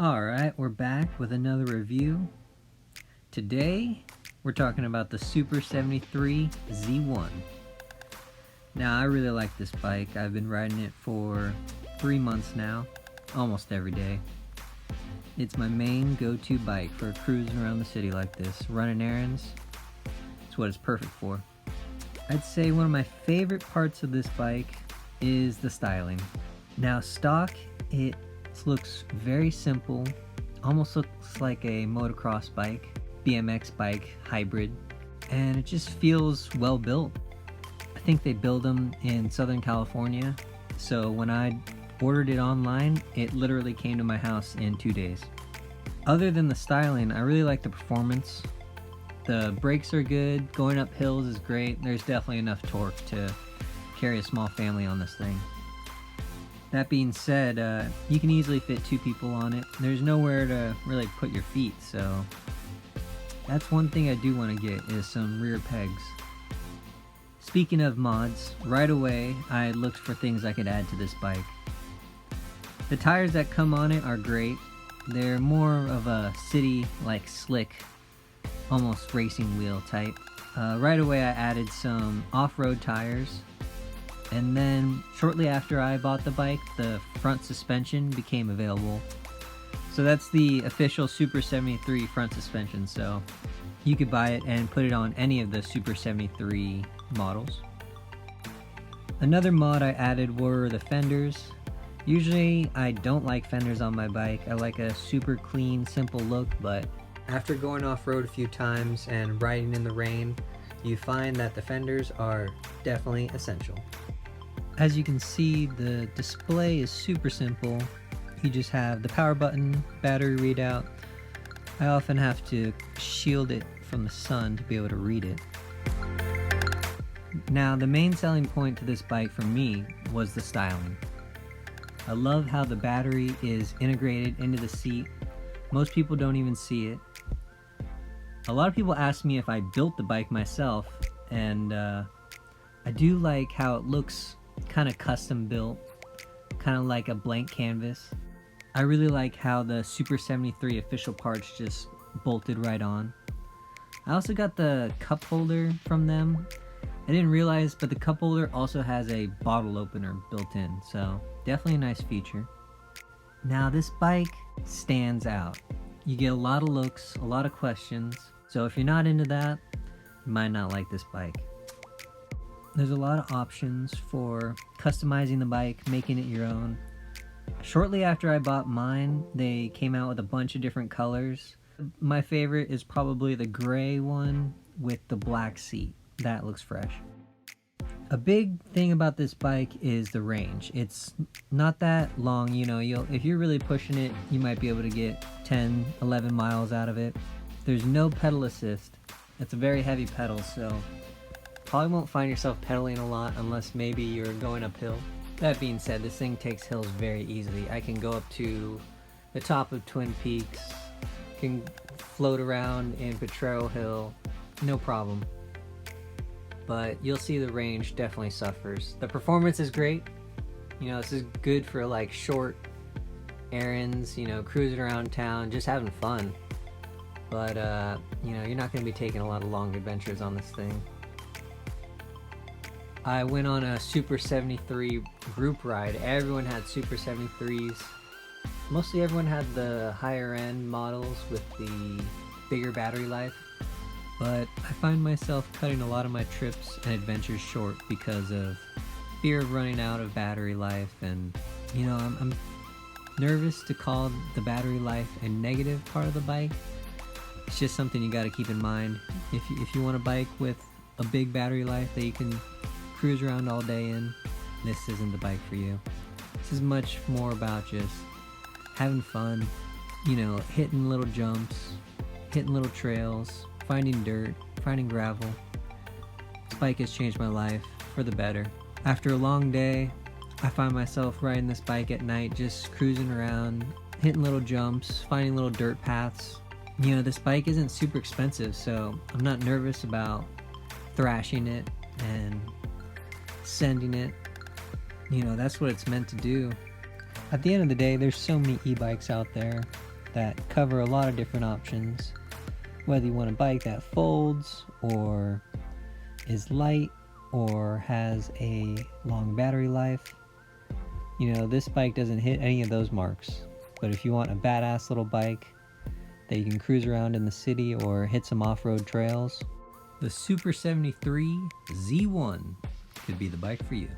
Alright, we're back with another review. Today, we're talking about the Super 73 Z1. Now, I really like this bike. I've been riding it for 3 months now, almost every day. It's my main go-to bike for cruising around the city like this. Running errands, it's what it's perfect for. I'd say one of my favorite parts of this bike is the styling. Now, stock, it looks very simple, almost looks like a motocross bike, BMX bike hybrid, and it just feels well built. I think they build them in Southern California, so when I ordered it online, it literally came to my house in 2 days. Other than the styling, I really like the performance. The brakes are good, going up hills is great. There's definitely enough torque to carry a small family on this thing. That being said, you can easily fit 2 people on it. There's nowhere to really put your feet, so that's one thing I do want to get is some rear pegs. Speaking of mods, right away I looked for things I could add to this bike. The tires that come on it are great. They're more of a city, like slick, almost racing wheel type. Right away I added some off-road tires. And then shortly after I bought the bike, the front suspension became available. So that's the official Super 73 front suspension, so you could buy it and put it on any of the Super 73 models. Another mod I added were the fenders. Usually I don't like fenders on my bike. I like a super clean, simple look, but after going off-road a few times and riding in the rain, you find that the fenders are definitely essential. As you can see, the display is super simple. You just have the power button, battery readout. I often have to shield it from the sun to be able to read it. Now, the main selling point to this bike for me was the styling. I love how the battery is integrated into the seat. Most people don't even see it. A lot of people ask me if I built the bike myself, and I do like how it looks kind of custom built, kind of like a blank canvas. I really like how the Super 73 official parts just bolted right on. I also got the cup holder from them. I didn't realize, but the cup holder also has a bottle opener built in, so definitely a nice feature. Now this bike stands out. You get a lot of looks, a lot of questions, so if you're not into that, you might not like this bike. There's a lot of options for customizing the bike, making it your own. Shortly after I bought mine, they came out with a bunch of different colors. My favorite is probably the gray one with the black seat. That looks fresh. A big thing about this bike is the range. It's not that long, you know, if you're really pushing it, you might be able to get 10, 11 miles out of it. There's no pedal assist. It's a very heavy pedal, so probably won't find yourself pedaling a lot unless maybe you're going uphill. That being said, this thing takes hills very easily. I can go up to the top of Twin Peaks, can float around in Potrero Hill, no problem. But you'll see the range definitely suffers. The performance is great. You know, this is good for like short errands, you know, cruising around town, just having fun. But, you know, you're not going to be taking a lot of long adventures on this thing. I went on a Super 73 group ride. Everyone had Super 73s. Mostly everyone had the higher end models with the bigger battery life. But I find myself cutting a lot of my trips and adventures short because of fear of running out of battery life. And, you know, I'm nervous to call the battery life a negative part of the bike. It's just something you got to keep in mind. If you want a bike with a big battery life that you can cruise around all day in, this isn't the bike for you. This is much more about just having fun, you know, hitting little jumps, hitting little trails, finding dirt, finding gravel. This bike has changed my life for the better. After a long day, I find myself riding this bike at night, just cruising around, hitting little jumps, finding little dirt paths. You know, this bike isn't super expensive, so I'm not nervous about thrashing it and sending it. You know, that's what it's meant to do. At the end of the day, there's so many e-bikes out there. that cover a lot of different options. Whether you want a bike that folds, or is light, or has a long battery life. You know, this bike doesn't hit any of those marks. But if you want a badass little bike that you can cruise around in the city or hit some off-road trails, the Super 73 Z1 could be the bike for you.